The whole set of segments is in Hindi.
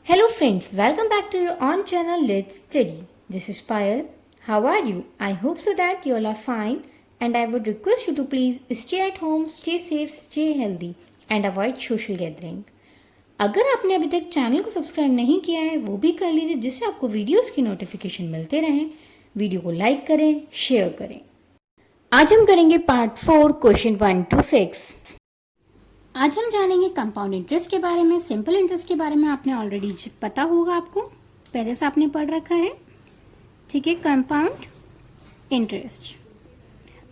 Hello friends, welcome back to your own channel Let's Study. This is Payal. How are you? I hope so that you all are fine and I would request you to please stay at home, stay safe, stay healthy and avoid social gathering. अगर आपने अभी तक चैनल को सब्सक्राइब नहीं किया है वो भी कर लीजिए जिससे आपको वीडियोस की नोटिफिकेशन मिलते रहें। वीडियो को लाइक करें, शेयर करें। आज हम करेंगे पार्ट 4 क्वेश्चन 1 to 6। आज हम जानेंगे कंपाउंड इंटरेस्ट के बारे में। सिंपल इंटरेस्ट के बारे में आपने ऑलरेडी पता होगा, आपको पहले से आपने पढ़ रखा है। ठीक है, कंपाउंड इंटरेस्ट।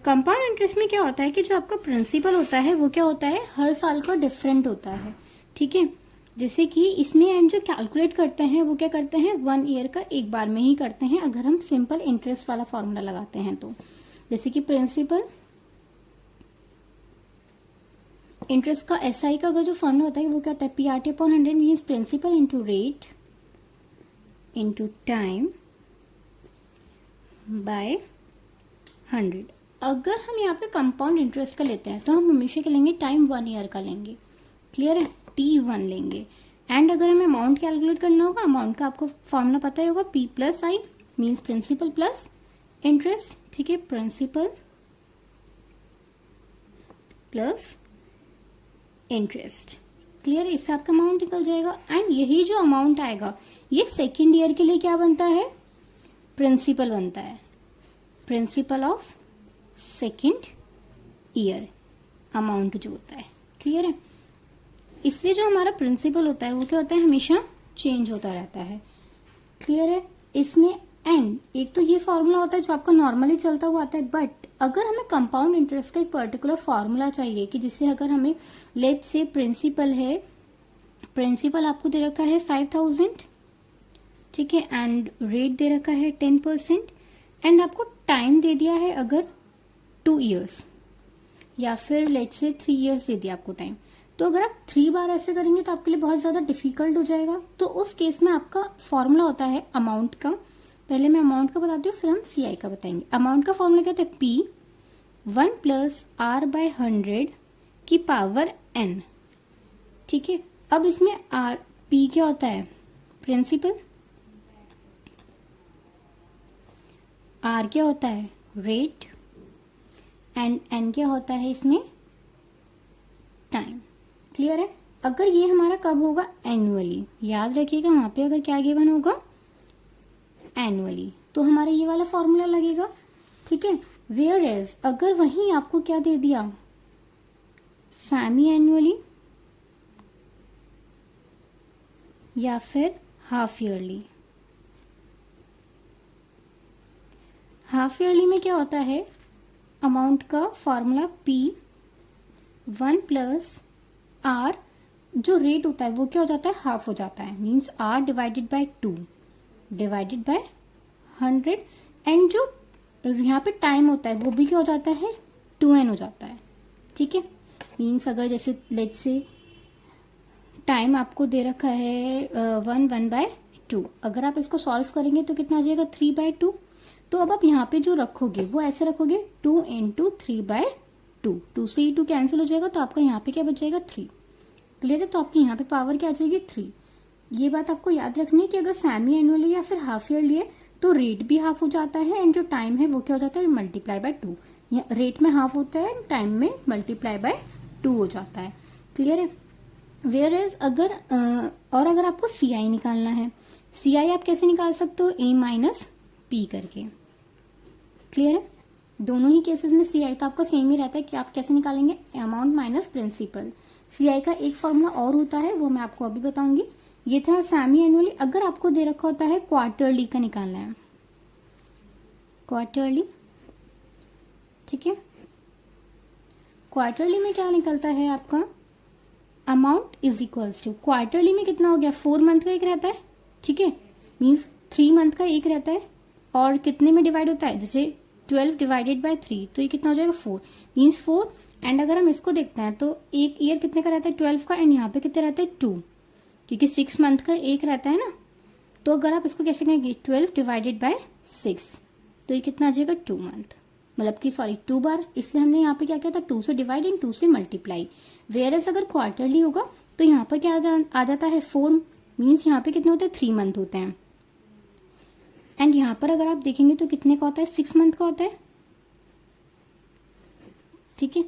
कंपाउंड इंटरेस्ट में क्या होता है कि जो आपका प्रिंसिपल होता है वो क्या होता है, हर साल का डिफरेंट होता है। ठीक है, जैसे कि इसमें जो कैलकुलेट करते हैं वो क्या करते हैं, 1 ईयर का एक बार में ही करते हैं अगर हम सिंपल इंटरेस्ट वाला फॉर्मूला लगाते हैं तो। जैसे कि प्रिंसिपल इंटरेस्ट का एसआई का अगर जो फॉर्मूला होता है वो क्या होता है, PRT upon 100 means principal into rate into time by 100। अगर हम यहाँ पे कंपाउंड इंटरेस्ट का लेते हैं तो हम हमेशा क्या लेंगे, टाइम 1 ईयर का लेंगे। क्लियर है, T1 लेंगे। एंड अगर हमें अमाउंट कैलकुलेट करना होगा, अमाउंट का आपको फॉर्मूला पता ही होगा, P plus I means principal plus interest. ठीक है, प्रिंसिपल प्लस इंटरेस्ट। क्लियर है, इससे आपका अमाउंट निकल जाएगा। एंड यही जो अमाउंट आएगा ये सेकेंड ईयर के लिए क्या बनता है, प्रिंसिपल बनता है। Principle of second year amount जो होता है। क्लियर है, इसलिए जो हमारा प्रिंसिपल होता है वो क्या होता है, हमेशा चेंज होता रहता है। क्लियर है, इसमें एंड एक तो ये फॉर्मूला होता है जो आपका नॉर्मली चलता हुआ आता है, बट अगर हमें कंपाउंड इंटरेस्ट का एक पर्टिकुलर फॉर्मूला चाहिए कि जिससे अगर हमें लेट्स से प्रिंसिपल है, प्रिंसिपल आपको दे रखा है 5000, ठीक है, एंड रेट दे रखा है 10% एंड आपको टाइम दे दिया है अगर 2 ईयर्स या फिर लेट्स से 3 ईयर्स दे दिया आपको टाइम, तो अगर आप 3 बार ऐसे करेंगे तो आपके लिए बहुत ज्यादा डिफिकल्ट हो जाएगा। तो उस केस में आपका फॉर्मूला होता है अमाउंट का। पहले मैं अमाउंट का बताती हूँ फिर हम सीआई का बताएंगे। अमाउंट का फॉर्मूला क्या होता है, P 1 प्लस R बाय 100 की पावर N। ठीक है, अब इसमें R P क्या होता है, प्रिंसिपल, R क्या होता है, रेट, एंड N क्या होता है इसमें, टाइम। क्लियर है, अगर ये हमारा कब होगा, एनुअली। याद रखिएगा वहां पे अगर क्या गिवन होगा, एनुअली, तो हमारा ये वाला फॉर्मूला लगेगा। ठीक है, वेयर एज अगर वहीं आपको क्या दे दिया, सेमी एनुअली या फिर हाफ ईयरली। हाफ ईयरली में क्या होता है, अमाउंट का फॉर्मूला P 1 प्लस R, जो रेट होता है वो क्या हो जाता है, हाफ हो जाता है, means R divided by 2 divided by 100 and जो यहाँ पे टाइम होता है वो भी क्या हो जाता है, 2n हो जाता है। ठीक है, मीन्स अगर जैसे लेट्स से टाइम आपको दे रखा है 1/2, अगर आप इसको सॉल्व करेंगे तो कितना आ जाएगा, 3/2। तो अब आप यहाँ पे जो रखोगे वो ऐसे रखोगे 2 × 3/2, 2 से ही 2 कैंसिल हो जाएगा तो आपका यहाँ पे क्या बच जाएगा, 3। क्लियर है, तो आपकी यहाँ पे पावर क्या आ जाएगी, 3। ये बात आपको याद रखनी है कि अगर सेमी एनुअली या फिर हाफ ईयरली है तो रेट भी हाफ हो जाता है एंड जो टाइम है वो क्या हो जाता है, मल्टीप्लाई बाय 2। रेट में हाफ होता है, टाइम में मल्टीप्लाई बाय 2 हो जाता है। क्लियर है, वेयर एज अगर और अगर आपको सीआई निकालना है, सीआई आप कैसे निकाल सकते हो, A माइनस P करके। क्लियर है, दोनों ही केसेस में सीआई तो आपका सेम ही रहता है कि आप कैसे निकालेंगे, अमाउंट माइनस प्रिंसिपल। सीआई का एक फॉर्मूला और होता है वो मैं आपको अभी बताऊंगी। ये था सेमी एनुअली। अगर आपको दे रखा होता है क्वार्टरली का निकालना है, क्वार्टरली, ठीक है, क्वार्टरली में क्या निकलता है आपका, amount is equals to, quarterly में कितना हो गया, 4 मंथ का एक रहता है। ठीक है, मीन्स 3 मंथ का एक रहता है और कितने में डिवाइड होता है, जैसे 12 डिवाइडेड बाय 3 तो ये कितना हो जाएगा, 4 मीन्स 4। एंड अगर हम इसको देखते हैं तो एक ईयर कितने का रहता है, 12 का, एंड यहाँ पे कितने रहते हैं, 2, क्योंकि 6 मंथ का एक रहता है ना। तो अगर आप इसको कैसे कहेंगे, 12 डिवाइडेड बाय 6 तो ये कितना आ जाएगा, 2 मंथ, मतलब कि सॉरी 2 बार, इसलिए हमने यहाँ पे क्या किया था, 2 से डिवाइड एंड 2 से मल्टीप्लाई। वेयर एज अगर क्वार्टरली होगा तो यहाँ पर क्या आ जाता है, 4 मीन्स यहाँ पे कितने होते हैं, 3 मंथ होते हैं। एंड यहाँ पर अगर आप देखेंगे तो कितने का होता है, 6 मंथ का होता है। ठीक है,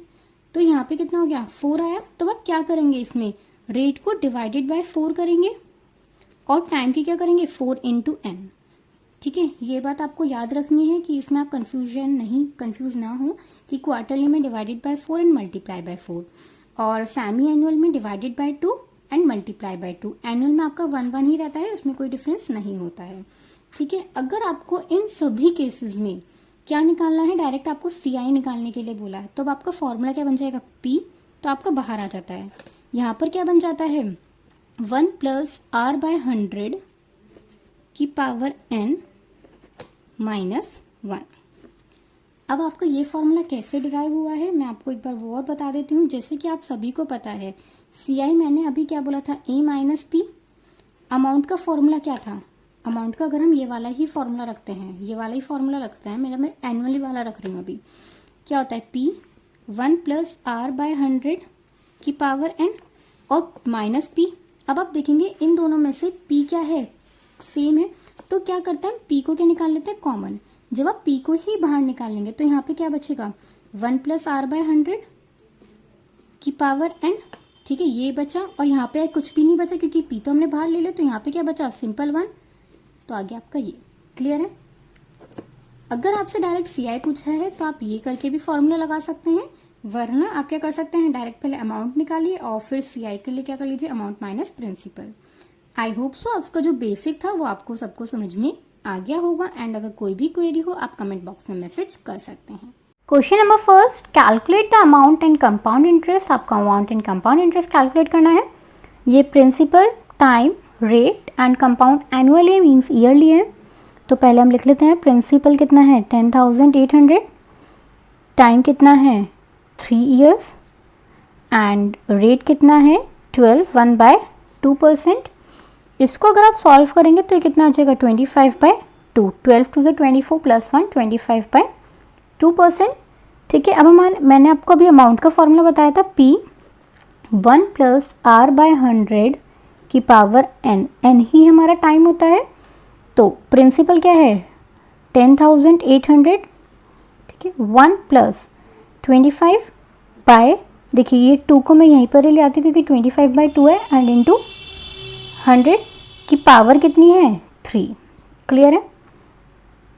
तो यहाँ पे कितना हो गया, 4 आया। तो आप क्या करेंगे, इसमें रेट को डिवाइडेड बाय 4 करेंगे और टाइम की क्या करेंगे, 4 इंटू एन। ठीक है, ये बात आपको याद रखनी है कि इसमें आप कंफ्यूज ना हो कि क्वार्टरली में divided by 4 and multiply by 4, और सेमी एनुअल में divided by 2 and multiply by 2। Annual में आपका 1 ही रहता है, उसमें कोई डिफरेंस नहीं होता है। ठीक है, अगर आपको इन सभी केसेस में क्या निकालना है, डायरेक्ट आपको CI निकालने के लिए बोला है, तो अब आपका फॉर्मूला क्या बन जाएगा, P, तो आपका बाहर आ जाता है। यहाँ पर क्या बन जाता है, 1 प्लस R बाय 100 की पावर n माइनस 1। अब आपका ये फॉर्मूला कैसे डिराइव हुआ है, मैं आपको एक बार वो और बता देती हूँ। जैसे कि आप सभी को पता है, CI मैंने अभी क्या बोला था, A माइनस P। अमाउंट का फॉर्मूला क्या था, अमाउंट का अगर हम ये वाला ही फॉर्मूला रखते हैं, ये वाला ही फॉर्मूला रखते हैं, मैं एनुअली वाला रख रही हूँ अभी, क्या होता है, P 1 प्लस R बाय 100 की पावर n और माइनस P। अब आप देखेंगे इन दोनों में से P क्या है, सेम है, तो क्या करते हैं, P को क्या निकाल लेते हैं, कॉमन। जब आप P को ही बाहर निकालेंगे तो यहाँ पे क्या बचेगा, 1 प्लस R बाय 100 की पावर n। ठीक है, ये बचा, और यहाँ पे कुछ भी नहीं बचा क्योंकि P तो हमने बाहर ले लिया, तो यहाँ पे क्या बचा, सिंपल 1। तो आगे आपका ये क्लियर है। अगर आपसे डायरेक्ट CI पूछा है तो आप ये करके भी फॉर्मूला लगा सकते हैं, वरना आप क्या कर सकते हैं, डायरेक्ट पहले अमाउंट निकालिए और फिर CI के लिए क्या कर लीजिए, amount minus principal. I hope so आपका जो बेसिक था वो आपको सबको समझ में आ गया होगा। एंड अगर कोई भी क्वेरी हो आप कमेंट बॉक्स में मैसेज कर सकते हैं। Question number first, calculate the amount and compound interest. आपका amount and compound interest calculate करना है। ये principal, time, rate and compound annually means yearly है। तो पहले हम लिख लेते हैं, प्रिंसिपल कितना है 10,800, टाइम कितना है 3 ईयर्स एंड रेट कितना है 12, 1/2%। इसको अगर आप सॉल्व करेंगे तो ये कितना आ जाएगा 25/2, 12 टू 24 प्लस 1 25/2%। ठीक है, अब मैंने आपको अभी अमाउंट का फॉर्मूला बताया था, P 1 प्लस R बाय 100 की पावर n ही हमारा टाइम होता है। तो प्रिंसिपल क्या है 10,800, ठीक है, 1 प्लस 25 बाय, देखिए ये 2 को मैं यहीं पर ही ले आती हूँ क्योंकि 25/2 है, एंड इंटू 100 की पावर कितनी है 3। क्लियर है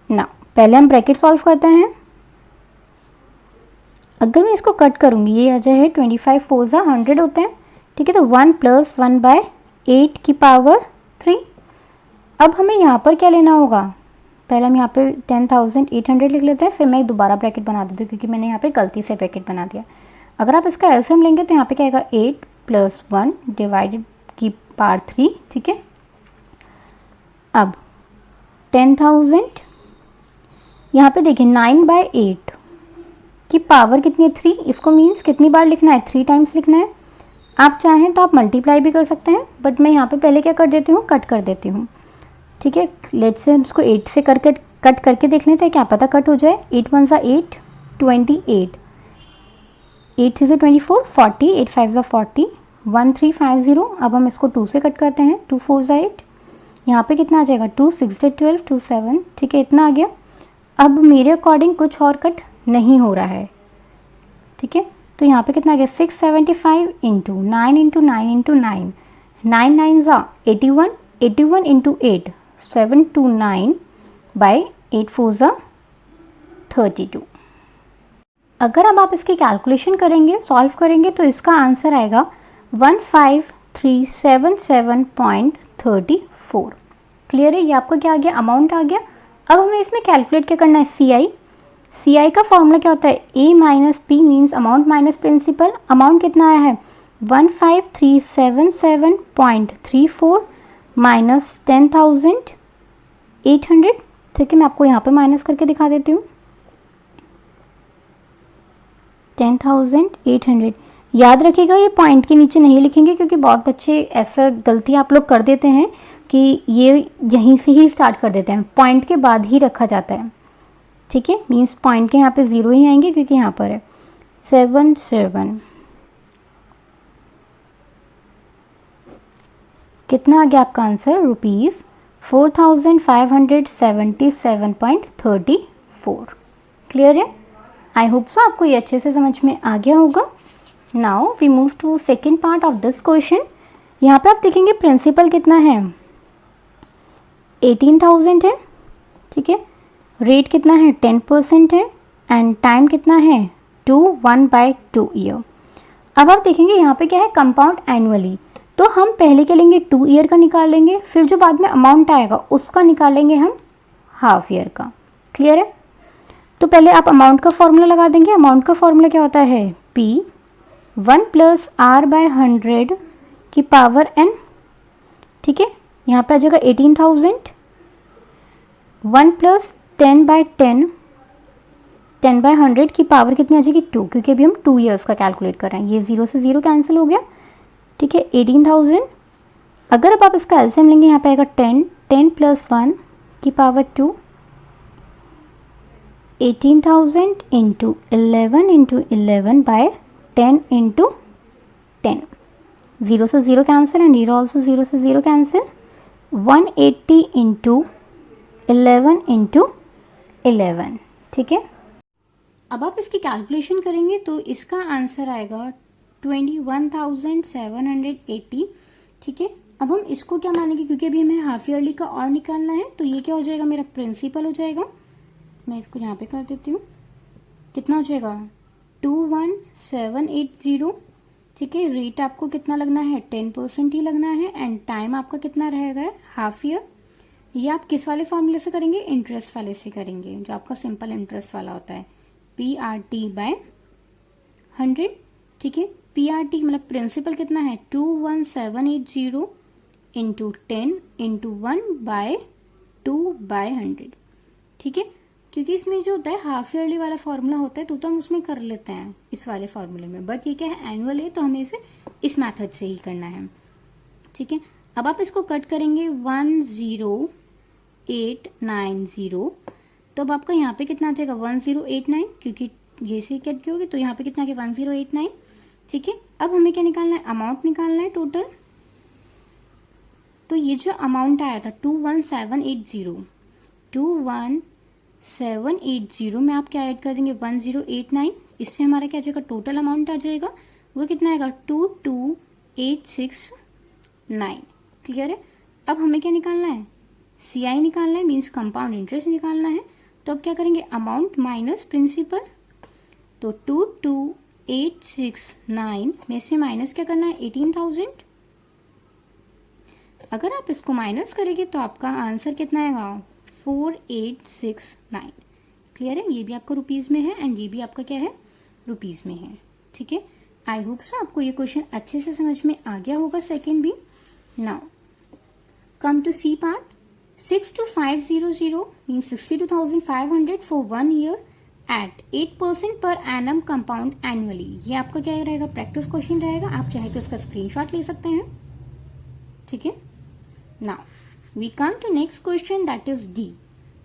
ना। पहले हम ब्रैकेट सॉल्व करते हैं। अगर मैं इसको कट करूँगी ये आ जाए 25 4 100 होते हैं। ठीक है, तो 1 प्लस 1/8 की पावर 3। अब हमें यहाँ पर क्या लेना होगा, पहले हम यहाँ पे 10,800 लिख लेते हैं, फिर मैं एक दोबारा ब्रैकेट बना देती हूँ क्योंकि मैंने यहाँ पे गलती से ब्रैकेट बना दिया। अगर आप इसका एलसीएम लेंगे तो यहाँ पे क्या आएगा 8 प्लस 1 डिवाइडेड की पावर 3। ठीक है, अब 10,000 यहाँ पे देखिए 9/8 की पावर कितनी है 3। इसको मीन्स कितनी बार लिखना है 3 टाइम्स लिखना है। आप चाहें तो आप मल्टीप्लाई भी कर सकते हैं, बट मैं यहाँ पे पहले क्या कर देती हूँ, कट कर देती हूँ। ठीक है, लेट्स से हम इसको 8 से कट करके देख लेते हैं, क्या पता कट हो जाए। 8 1 8, 28, 8 3 24, 40, 8 5 40, 1350। अब हम इसको 2 से कट करते हैं, 2 4 8, यहाँ पे कितना आ जाएगा 2 6 12, 2 7। ठीक है, इतना आ गया। अब मेरे अकॉर्डिंग कुछ और कट नहीं हो रहा है। ठीक है, तो यहाँ पे कितना आ गया 675 into 9 into 9 into 9, 9 9 81, 81 into 8 729 by 8 4 32। अगर अब आप इसकी कैलकुलेशन करेंगे, सॉल्व करेंगे, तो इसका आंसर आएगा 15,377.34। क्लियर है, ये आपका क्या आ गया, अमाउंट आ गया। अब हमें इसमें कैलकुलेट क्या करना है, CI का फॉर्मूला क्या होता है, A minus P means amount minus principal. Amount कितना आया है 15,377.34 माइनस 10,800। ठीक है, मैं आपको यहाँ पे माइनस करके दिखा देती हूँ। 10,800 याद रखिएगा, ये पॉइंट के नीचे नहीं लिखेंगे क्योंकि बहुत बच्चे ऐसा गलती आप लोग कर देते हैं कि ये यहीं से ही स्टार्ट कर देते हैं, पॉइंट के बाद ही रखा जाता है। ठीक है, मीन्स पॉइंट के यहाँ पे 0 ही आएंगे क्योंकि यहाँ पर है 77 कितना आ गया आपका आंसर? ₹4577.34। क्लियर है? आई होप सो आपको ये अच्छे से समझ में आ गया होगा। Now we move to second part of this question. यहाँ पे आप देखेंगे प्रिंसिपल कितना है? 18,000 है, ठीक है। रेट कितना है? 10% है। एंड टाइम कितना है? 1/2 ईयर। अब आप देखेंगे यहाँ पे क्या है? Compound annually. तो हम पहले क्या लेंगे? 2 ईयर का निकालेंगे, फिर जो बाद में अमाउंट आएगा उसका निकालेंगे हम हाफ ईयर का। क्लियर है? तो पहले आप अमाउंट का फॉर्मूला लगा देंगे। अमाउंट का फॉर्मूला क्या होता है? P 1 + R/100 की पावर n, ठीक है। यहाँ पे आ जाएगा 18,000। 1 + 10/10, 10/100 की पावर कितनी आ जाएगी? 2, क्योंकि अभी हम 2 ईयर्स का कैलकुलेट कर रहे हैं। ये 0 से 0 कैंसिल हो गया, ठीक है। 18,000। अगर अब आप इसका एलसीएम लेंगे, यहाँ पे आएगा 10, 10 + 1 की पावर 2, 18,000 × 11 × 11/10 × 10। 0 से 0 कैंसिल एंड हीरो ऑल्सो 0 से 0 कैंसिल। 180 × 11 × 11, ठीक है। अब आप इसकी कैलकुलेशन करेंगे तो इसका आंसर आएगा 21,780, ठीक है। अब हम इसको क्या मानेंगे? क्योंकि अभी हमें हाफ ईयरली का और निकालना है, तो ये क्या हो जाएगा? मेरा प्रिंसिपल हो जाएगा। मैं इसको यहाँ पे कर देती हूँ। कितना हो जाएगा? 21,780, ठीक है। रेट आपको कितना लगना है? 10% ही लगना है। एंड टाइम आपका कितना रहेगा? Half year. ये आप किस वाले फॉर्मूले से करेंगे? इंटरेस्ट वाले से करेंगे, जो आपका सिंपल इंटरेस्ट वाला होता है, PRT/100, ठीक है। PRT मतलब प्रिंसिपल कितना है? 21,780 × 10 × 1/2/100, ठीक है। क्योंकि इसमें जो होता है हाफ ईयरली वाला फॉर्मूला होता है, तो हम उसमें कर लेते हैं इस वाले फॉर्मूले में, बट ये क्या है? एनुअल है, तो हमें इसे इस मेथड से ही करना है, ठीक है। अब आप इसको कट करेंगे 10890, तो अब आपका यहाँ पे कितना आ जाएगा? 1089, क्योंकि ये से कट की होगी, तो यहाँ पे कितना आ गया? 1089, ठीक है। अब हमें क्या निकालना है? अमाउंट निकालना है टोटल। तो ये जो अमाउंट आया था 21,780 में आप क्या ऐड कर देंगे? 1089। इससे हमारा क्या आ जाएगा? टोटल अमाउंट आ जाएगा। वो कितना आएगा? 22,869। क्लियर है? अब हमें क्या निकालना है? CI निकालना है, मीन्स कंपाउंड इंटरेस्ट निकालना है। तो अब क्या करेंगे? Amount minus principal. तो 22,869 में से माइनस क्या करना है? 18,000। अगर आप इसको माइनस करेंगे तो आपका आंसर कितना आएगा? 4869। क्लियर है? ये भी आपका रुपीज़ में है एंड ये भी आपका क्या है? रुपीज़ में है, ठीक है। आई होप सो आपको ये क्वेश्चन अच्छे से समझ में आ गया होगा। सेकेंड भी। Now come to C part. 62,500 means 62,500 for 1 year at 8% per annum compound annually। ये आपका क्या रहेगा? प्रैक्टिस क्वेश्चन रहेगा। आप चाहे तो इसका स्क्रीनशॉट ले सकते हैं, ठीक है। Now we come to next question, that is D।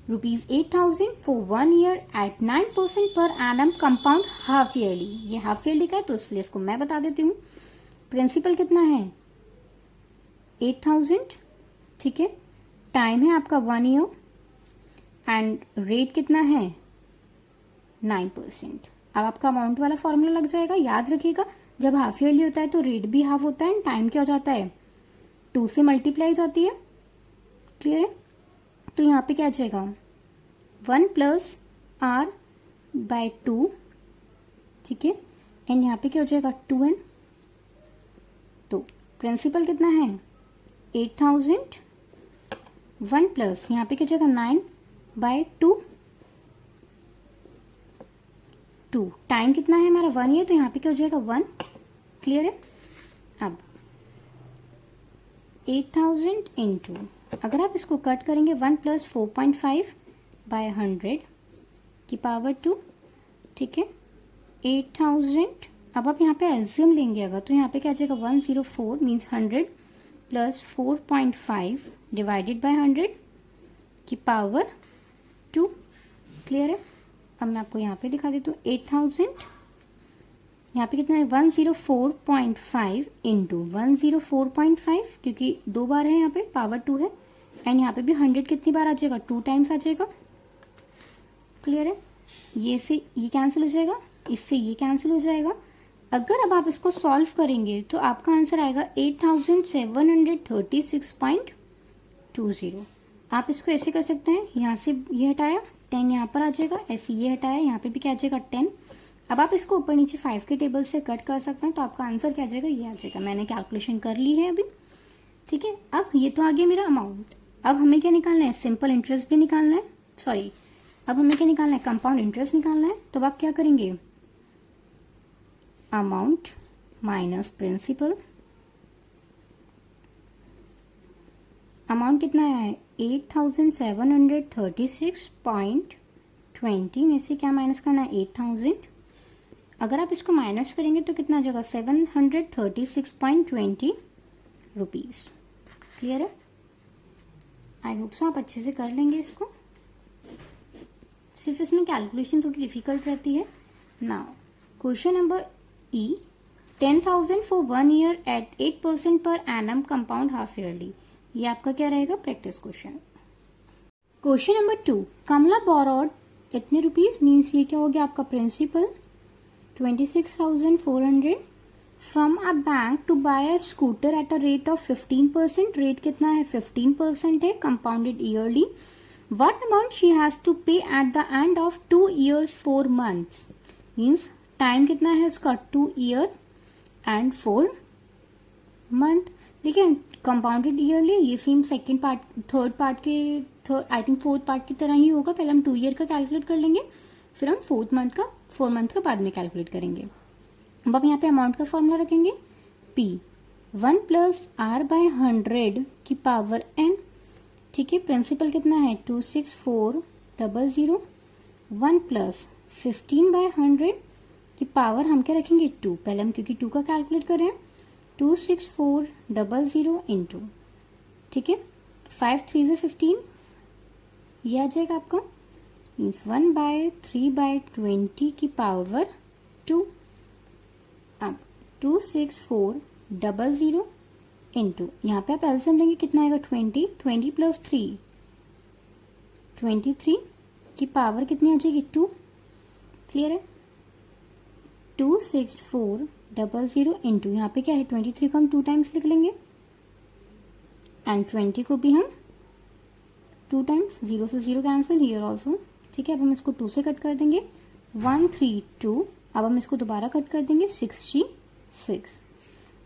₹8,000 for 1 year at 9% per annum compound half yearly. ये हाफ ईयरली का है, तो इसलिए इसको मैं बता देती हूँ। प्रिंसिपल कितना है? 8,000, ठीक है। टाइम है आपका 1 ईयर एंड रेट कितना है? 9%। अब आपका अमाउंट वाला फॉर्मूला लग जाएगा। याद रखिएगा, जब हाफ ईयरली होता है तो रेट भी हाफ होता है एंड टाइम क्या हो जाता है? 2 से मल्टीप्लाई हो जाती है। क्लियर है? तो यहाँ पे क्या आ जाएगा? 1 + R/2, ठीक है। एंड यहाँ पे क्या हो जाएगा? 2n। तो प्रिंसिपल कितना है? 8,000। 1 + यहाँ पे क्या हो जाएगा? 9/2। 2 टाइम कितना है हमारा? 1 ईयर, तो यहाँ पे क्या हो जाएगा? 1। क्लियर है? अब 8,000 इंटू, अगर आप इसको कट करेंगे 1 + 4.5/100 की पावर 2, ठीक है। 8,000। अब आप यहाँ पे एलसीएम लेंगे अगर, तो यहाँ पे क्या आ जाएगा? 104 मीन्स 100 + 4.5 डिवाइडेड बाय 100 की पावर 2। क्लियर है? अब मैं आपको यहाँ पे दिखा देती हूँ। 8,000 यहाँ पे कितना है 104.5 इंटू 104.5, क्योंकि 2 बार है यहाँ पे, पावर 2 है। एंड यहाँ पे भी 100 कितनी बार आ जाएगा, 2 टाइम्स आ जाएगा। क्लियर है? ये से ये कैंसिल हो जाएगा, इससे ये कैंसिल हो जाएगा। अगर अब आप इसको सॉल्व करेंगे तो आपका आंसर आएगा 8736.20। आप इसको ऐसे कर सकते हैं, यहाँ से ये हटाया 10 यहाँ पर आ जाएगा, ऐसे ये हटाया यहाँ पे भी क्या आ जाएगा 10। अब आप इसको ऊपर नीचे 5 के टेबल से कट कर सकते हैं, तो आपका आंसर क्या आ जाएगा, ये आ जाएगा। मैंने कैलकुलेशन कर ली है अभी, ठीक है। अब ये तो आ गया मेरा अमाउंट। अब हमें क्या निकालना है, सिंपल इंटरेस्ट भी निकालना है, सॉरी अब हमें क्या निकालना है, कंपाउंड इंटरेस्ट निकालना है। तो आप क्या करेंगे, अमाउंट माइनस प्रिंसिपल। अमाउंट कितना आया है 8736.20 में से क्या माइनस करना है 8000। अगर आप इसको माइनस करेंगे तो कितना आ जाएगा 736.20 रुपीज। क्लियर है? आई होप सो आप अच्छे से कर लेंगे इसको। सिर्फ इसमें कैलकुलेशन थोड़ी डिफिकल्ट रहती है। Now question number E, 10,000 for 1 year at 8% per annum compound half yearly. ये आपका क्या रहेगा, practice question. Question number 2, Kamala borrowed इतने रुपीज, मीन्स ये क्या हो गया आपका principal 26,400 from a bank to buy a scooter at a rate of 15%। Rate कितना है 15% है, compounded yearly. What amount she has to pay at the end of 2 years 4 months? Means time कितना है उसका 2 ईयर एंड 4 मंथ। देखिए कंपाउंडेड ईयरली, ये same second part third part के आई थिंक फोर्थ पार्ट की तरह ही होगा। पहले हम 2 ईयर का कैलकुलेट कर लेंगे, फिर हम 4 मंथ का बाद में कैलकुलेट करेंगे। अब आप यहाँ पे अमाउंट का फॉर्मूला रखेंगे, P 1 प्लस R बाय 100 की पावर N। ठीक है, प्रिंसिपल कितना है 26400, 1 प्लस 15 बाय 100 की पावर हम क्या रखेंगे 2। पहले हम क्योंकि 2 का कैलकुलेट कर रहे हैं, 26400 इंटू, ठीक है 5 3 से 15, ये आ जाएगा आपका, मीन्स 1 बाय 3 बाय 20 की पावर 2। अब 26400 इंटू, यहाँ पे आप एलसीएम लेंगे कितना आएगा 20, 20 प्लस 3 23 की पावर कितनी आ जाएगी 2। क्लियर है? 26400 इंटू, यहाँ पे क्या है 23 को हम 2 टाइम्स लिख लेंगे एंड 20 को भी हम 2 टाइम्स, 0 से 0 कैंसिल हियर ऑल्सो। ठीक है, अब हम इसको 2 से कट कर देंगे 132। अब हम इसको दोबारा कट कर देंगे 66।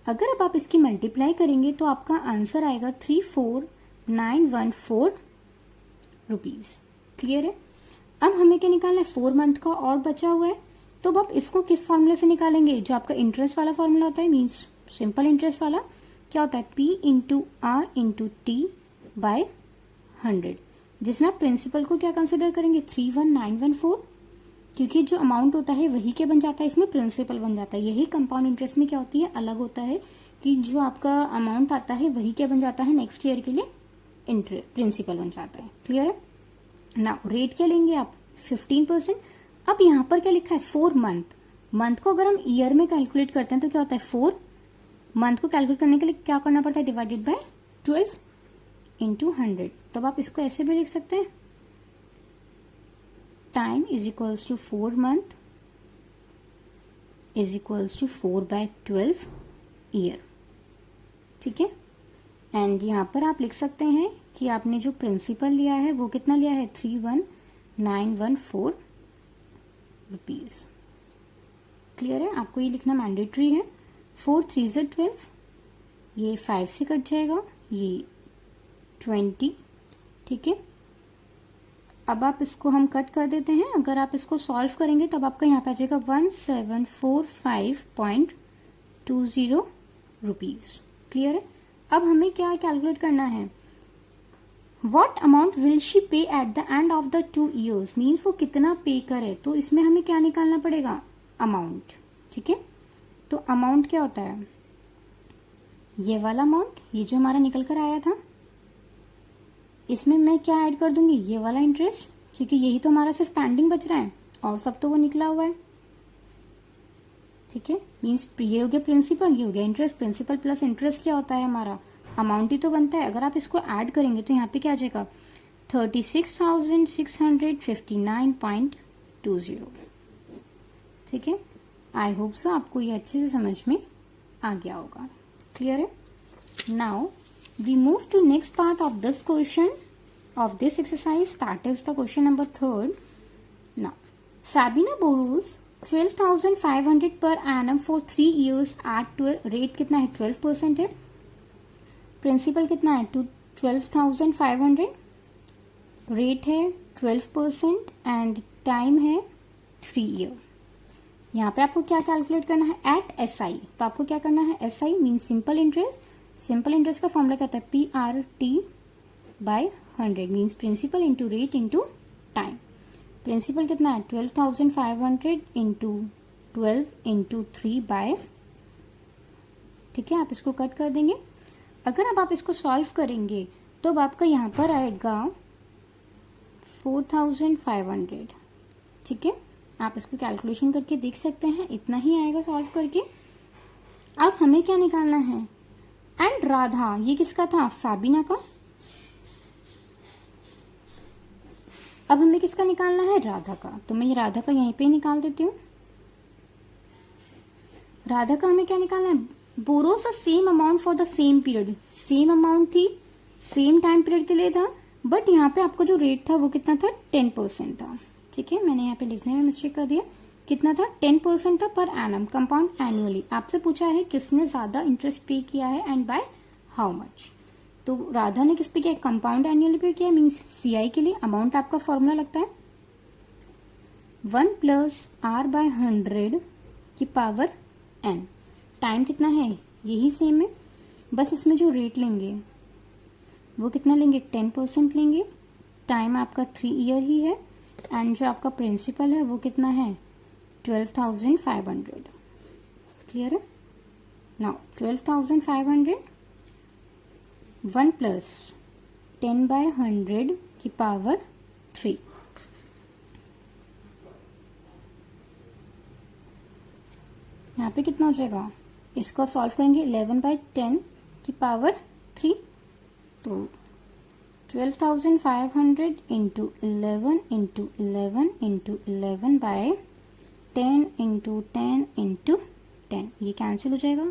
अगर अब आप इसकी मल्टीप्लाई करेंगे तो आपका आंसर आएगा 34914 रुपीज। क्लियर है? अब हमें क्या निकालना है 4 मंथ का और बचा हुआ है, तो अब आप इसको किस फॉर्मूले से निकालेंगे, जो आपका इंटरेस्ट वाला फॉर्मूला होता है, मीन्स सिंपल इंटरेस्ट वाला क्या होता है P into R into T by 100, जिसमें आप प्रिंसिपल को क्या कंसिडर करेंगे 31914, क्योंकि जो अमाउंट होता है वही क्या बन जाता है, इसमें प्रिंसिपल बन जाता है। यही कंपाउंड इंटरेस्ट में क्या होती है, अलग होता है कि जो आपका अमाउंट आता है वही क्या बन जाता है नेक्स्ट ईयर के लिए प्रिंसिपल बन जाता है। क्लियर है? ना रेट क्या लेंगे आप 15%। अब यहाँ पर क्या लिखा है 4 मंथ, मंथ को अगर हम ईयर में कैलकुलेट करते हैं तो क्या होता है 4 मंथ को कैलकुलेट करने के लिए क्या करना पड़ता है, डिवाइडेड बाय 12 इंटू 100। तो आप इसको ऐसे भी लिख सकते हैं, time is equals to 4 month is equals to 4/12 year. ठीक है, एंड यहाँ पर आप लिख सकते हैं कि आपने जो प्रिंसिपल लिया है वो कितना लिया है 31914 रुपीज। क्लियर है? आपको ये लिखना मैंडेटरी है। 4 3 से 12, ये 5 से कट जाएगा, ये 20। ठीक है, अब आप इसको हम कट कर देते हैं। अगर आप इसको सॉल्व करेंगे तब आपका यहाँ पे आ जाएगा 1745.20 रुपीज। क्लियर है? अब हमें क्या कैलकुलेट करना है, वॉट अमाउंट विल शी पे at the end of the 2 years, means वो कितना पे करे, तो इसमें हमें क्या निकालना पड़ेगा अमाउंट। ठीक है, तो अमाउंट क्या होता है, ये वाला अमाउंट, ये जो हमारा निकल कर आया था, इसमें मैं क्या ऐड कर दूंगी, ये वाला इंटरेस्ट, क्योंकि यही तो हमारा सिर्फ पेंडिंग बच रहा है और सब तो वो निकला हुआ है। ठीक है, मीन्स ये हो गया प्रिंसिपल, ये हो गया इंटरेस्ट। प्रिंसिपल प्लस इंटरेस्ट क्या होता है हमारा, अमाउंट ही तो बनता है। अगर आप इसको ऐड करेंगे तो यहाँ पे क्या आ जाएगा 36,659.20। ठीक है, आई होप सो आपको ये अच्छे से समझ में आ गया होगा। क्लियर है? Now we move to next part of this question of this exercise, that is the question number 3rd. Now, Fabina borrows 12,500 per annum for 3 years at 12 rate कितना है 12% है। प्रिंसिपल कितना है 12,500, रेट है 12% एंड टाइम है 3 ईयर। यहाँ पे आपको क्या कैलकुलेट करना है एट एस आई, तो आपको क्या करना है S I mean simple interest. Simple interest का फॉर्मूला क्या होता है PRT/100 means principal into rate into time. Principal कितना है 12,500 इंटू 12 इंटू 3 ठीक है, आप इसको कट कर देंगे। अगर अब आप इसको सॉल्व करेंगे तो अब आपका यहाँ पर आएगा 4,500। ठीक है, आप इसको कैलकुलेशन करके देख सकते हैं, इतना ही आएगा सॉल्व करके। अब हमें क्या निकालना है एंड राधा, ये किसका था फैबिना का। अब हमें किसका निकालना है राधा का, तो मैं ये राधा का यहीं पे निकाल देती हूँ। राधा का हमें क्या निकालना है, borrows the same amount for the same period. Same amount थी, सेम टाइम पीरियड के लिए था, बट यहाँ पे आपको जो रेट था वो कितना था 10% था। ठीक है, मैंने यहाँ पे लिखने में मिस्टेक कर दिया, कितना था 10% था पर एनम, कंपाउंड एनुअली। आपसे पूछा है किसने ज्यादा इंटरेस्ट पे किया है एंड बाय हाउ मच। तो राधा ने किस पे किया, कंपाउंड एनुअली पे किया मीन्स सीआई के लिए। अमाउंट आपका फॉर्मूला लगता है 1 + R/100 की पावर n। टाइम कितना है यही सेम है, बस इसमें जो रेट लेंगे वो कितना लेंगे 10% लेंगे। टाइम आपका 3 ईयर ही है एंड जो आपका प्रिंसिपल है वो कितना है 12,500। क्लियर है? नाउ 12,500 1 + 10/100 की पावर 3। यहाँ पे कितना हो जाएगा, इसको सॉल्व करेंगे 11/10 की पावर 3। तो 12,500 into 11 into 11 into 11/10 into 10 into 10, ये कैंसिल हो जाएगा,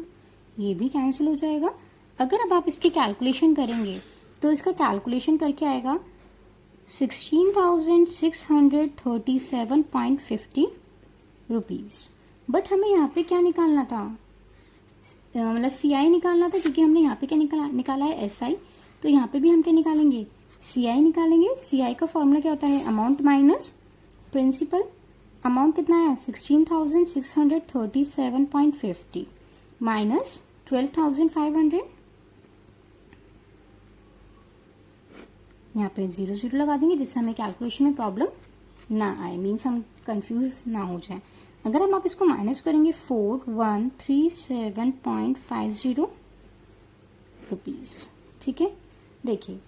ये भी कैंसिल हो जाएगा। अगर अब आप इसकी कैलकुलेशन करेंगे तो इसका कैलकुलेशन करके आएगा 16,637.50 रुपीज़। बट हमें यहाँ पे क्या निकालना था, मतलब सीआई निकालना था, क्योंकि हमने यहाँ पे क्या निकाला है एसआई। तो यहाँ पे भी हम क्या निकालेंगे सीआई निकालेंगे। सीआई का फॉर्मूला क्या होता है अमाउंट माइनस प्रिंसिपल। अमाउंट कितना है 16,637.50 माइनस 12,500। यहाँ पे 0 लगा देंगे जिससे हमें कैलकुलेशन में प्रॉब्लम ना आए, मीन्स हम कंफ्यूज ना हो जाए। अगर हम आप इसको माइनस करेंगे 4137.50 रुपीज़। ठीक है, देखिए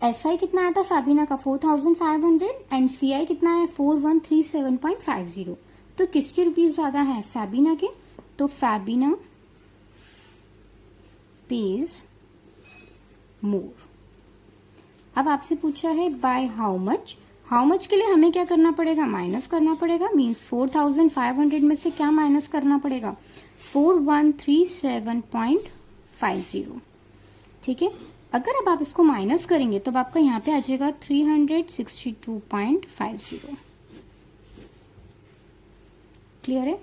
एसआई कितना आया था फैबिना का 4,500 एंड सीआई कितना है 4137.50। तो किसके रुपीज़ ज़्यादा है फैबिना के, तो फैबिना पेज मोर। अब आपसे पूछा है by how much. How much के लिए हमें क्या करना पड़ेगा, माइनस करना पड़ेगा। मीन्स 4,500 में से क्या माइनस करना पड़ेगा 4137.50। ठीक है, अगर अब आप इसको माइनस करेंगे तो अब आपका यहाँ पे आ जाएगा 362.50। क्लियर है?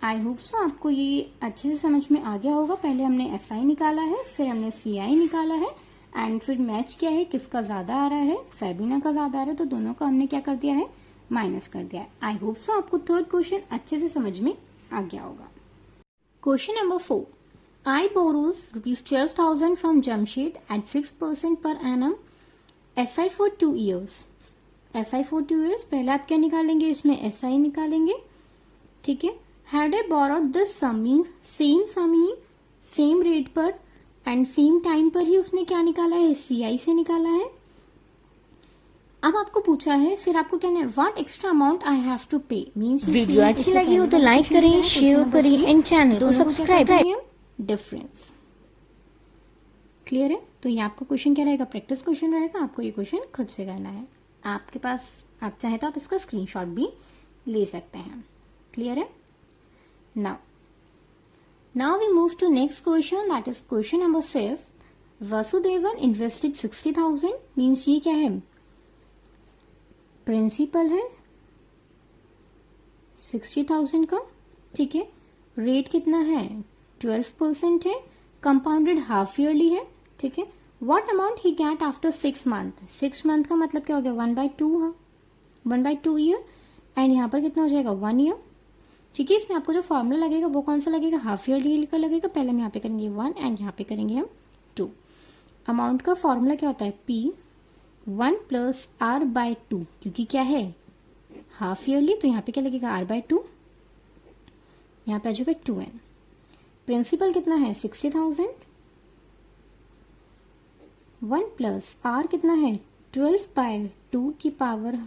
आई होप सो आपको ये अच्छे से समझ में आ गया होगा। पहले हमने एसआई निकाला है, फिर हमने सीआई निकाला है एंड फिर मैच क्या है किसका ज्यादा आ रहा है, फैबिना का ज्यादा आ रहा है, तो दोनों का हमने क्या कर दिया है माइनस कर दिया है। आई होप सो आपको थर्ड क्वेश्चन अच्छे से समझ में आ गया होगा। Question number 4, I borrows ₹12,000 from Jamshed at 6% per annum SI for 2 years। SI for 2 years, पहले आप क्या निकालेंगे इसमें SI निकालेंगे। ठीक है, had I borrowed this sum means same sum ही सेम रेट पर एंड सेम टाइम पर ही उसने क्या निकाला है CI से निकाला है। अब आपको पूछा है, फिर आपको कहना है what extra amount I have to pay. Means video अच्छी लगी हो तो लाइक करें, शेयर करें एंड चैनल को सब्सक्राइब करें। डिफरेंस क्लियर है? तो ये आपका क्वेश्चन क्या रहेगा, प्रैक्टिस क्वेश्चन रहेगा, आपको ये क्वेश्चन खुद से करना है। आपके पास आप चाहे तो आप इसका स्क्रीनशॉट भी ले सकते हैं। क्लियर है? Now we move to next question, that is question number 5। Vasudevan invested 60,000। Means ये क्या है, प्रिंसिपल है 60,000 का, ठीक है। रेट कितना है, 12% है, कंपाउंडेड हाफ ईयरली है, ठीक है। What amount he get after 6 month. 6 month का मतलब क्या हो गया, 1/2 है, 1/2 ईयर। एंड यहाँ पर कितना हो जाएगा, 1 ईयर, ठीक है। इसमें आपको जो फॉर्मूला लगेगा वो कौन सा लगेगा, हाफ ईयरली का लगेगा। पहले हम यहाँ पे करेंगे 1 एंड यहाँ पे करेंगे हम 2। अमाउंट का फॉर्मूला क्या होता है, P1 + R/2, क्योंकि क्या है हाफ ईयरली, तो यहाँ पे क्या लगेगा, R/2, यहाँ पे आ जाएगा 2n। प्रिंसिपल कितना है 60,000, 1 + R कितना है 12/2 की पावर,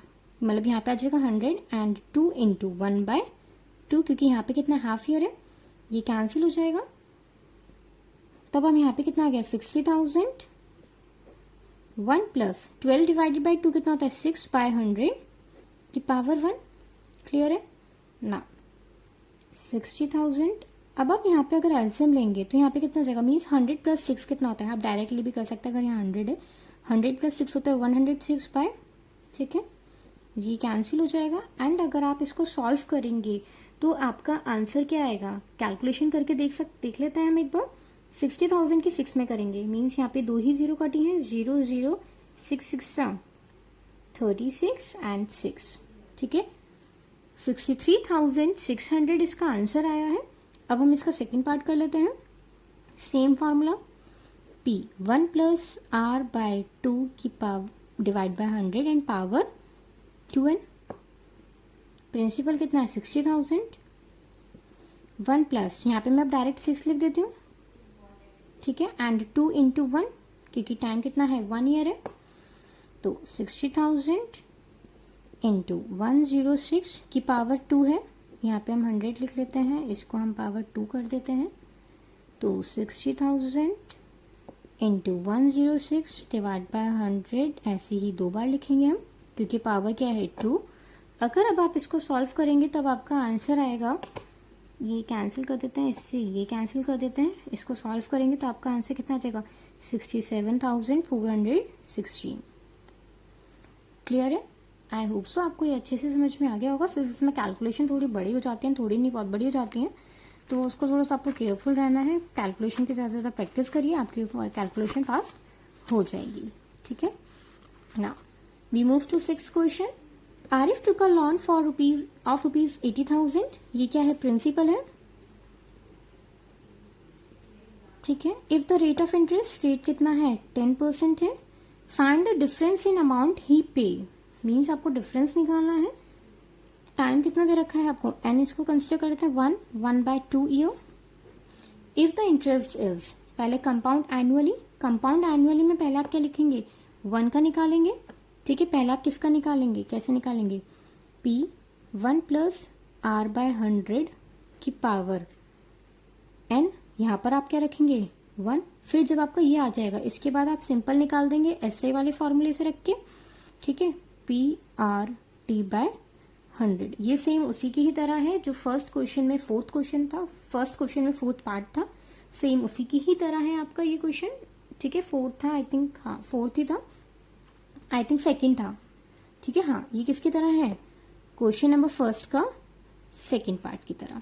मतलब यहाँ पे आ जाएगा 100 एंड 2 × 1/2, क्योंकि यहाँ पे कितना हाफ ईयर है, ये कैंसिल हो जाएगा। तब हम यहाँ पे कितना आ गया 60,000, 1 + 12/2 कितना होता है 6/100 की पावर 1। क्लियर है ना, 60,000। अब आप यहाँ पे अगर एलसीएम लेंगे तो यहाँ पे कितना हो जाएगा, मीन्स 100 + 6 कितना होता है, आप डायरेक्टली भी कर सकते हैं। अगर यहाँ 100 है, 100 + 6 होता है 106, ठीक है, ये कैंसिल हो जाएगा। एंड अगर आप इसको सॉल्व करेंगे तो आपका आंसर क्या आएगा, कैलकुलेशन करके देख लेते हैं हम एक बार। 60,000 की 6 में करेंगे, मीन्स यहाँ पे 2 ही 0 कटी हैं, 0 0 6 6 36 एंड 6, ठीक है। 63,600 इसका आंसर आया है। अब हम इसका सेकंड पार्ट कर लेते हैं। सेम फार्मूला, P1 + R/2 की power divide by 100 and power 2n। Principal कितना है 60,000, 1 + यहाँ पे मैं अब डायरेक्ट 6 लिख देती हूँ, ठीक है, एंड 2 × 1, क्योंकि टाइम कितना है 1 ईयर है, तो 60,000 × 106 की पावर 2 है। यहाँ पे हम 100 लिख लेते हैं, इसको हम पावर 2 कर देते हैं, तो 60,000 × 106 डिवाइड बाय 100, ऐसे ही 2 बार लिखेंगे हम, क्योंकि पावर क्या है 2। अगर अब आप इसको सॉल्व करेंगे तब आपका आंसर आएगा, ये कैंसिल कर देते हैं, इससे ये कैंसिल कर देते हैं, इसको सॉल्व करेंगे तो आपका आंसर कितना आ जाएगा 67,416। क्लियर है? आई होप सो आपको ये अच्छे से समझ में आ गया होगा। सिर्फ इसमें कैलकुलेशन थोड़ी बड़ी हो जाती है, थोड़ी नहीं बहुत बड़ी हो जाती है, तो उसको थोड़ा सा आपको केयरफुल रहना है। कैलकुलेशन की ज़्यादा प्रैक्टिस करिए, आपकी कैलकुलेशन फास्ट हो जाएगी, ठीक है ना। We move to 6th question. Arif took a loan for rupees 80,000। ये क्या है, प्रिंसिपल है, ठीक है। If the rate of interest, rate कितना है 10% है। Find the difference in amount he pay. Means आपको डिफरेंस निकालना है। टाइम कितना दे रखा है आपको, एन इसको कंसिडर करते हैं 1/2 year. If the interest is, पहले कंपाउंड एनुअली, कंपाउंड एनुअली में पहले आप क्या लिखेंगे 1 का निकालेंगे, ठीक है। पहले आप किसका निकालेंगे, कैसे निकालेंगे, P1 + R/100 की पावर n, यहाँ पर आप क्या रखेंगे 1। फिर जब आपका ये आ जाएगा, इसके बाद आप सिंपल निकाल देंगे SI वाले फॉर्मूले से रख के, ठीक है, PRT/100। ये सेम उसी की ही तरह है जो फर्स्ट क्वेश्चन में फोर्थ क्वेश्चन था, फर्स्ट क्वेश्चन में फोर्थ पार्ट था, सेम उसी की ही तरह है आपका ये क्वेश्चन, ठीक है। फोर्थ था आई थिंक, हाँ फोर्थ ही था, आई थिंक सेकंड था, ठीक है। हाँ, ये किसकी तरह है, क्वेश्चन नंबर फर्स्ट का सेकंड पार्ट की तरह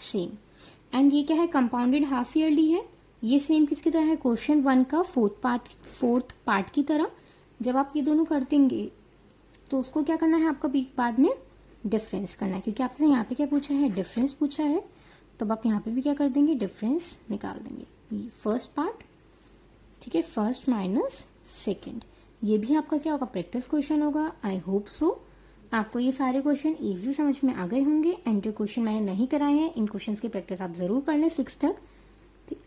सेम। एंड ये क्या है, कंपाउंडेड हाफ ईयरली है, ये सेम किसकी तरह है, क्वेश्चन 1 का फोर्थ पार्ट की तरह। जब आप ये दोनों कर देंगे तो उसको क्या करना है आपका बाद में डिफरेंस करना है, क्योंकि आपसे यहाँ पे क्या पूछा है, डिफरेंस पूछा है, तो आप यहाँ पे भी क्या कर देंगे, डिफरेंस निकाल देंगे। फर्स्ट पार्ट, ठीक है, फर्स्ट माइनस सेकेंड। ये भी आपका क्या होगा, प्रैक्टिस क्वेश्चन होगा। आई होप सो आपको ये सारे क्वेश्चन इजी समझ में आ गए होंगे। एंड जो क्वेश्चन मैंने नहीं कराए हैं, इन क्वेश्चंस की प्रैक्टिस आप जरूर कर लें 6 तक।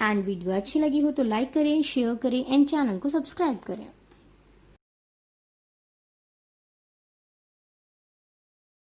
एंड वीडियो अच्छी लगी हो तो लाइक करें, शेयर करें एंड चैनल को सब्सक्राइब करें।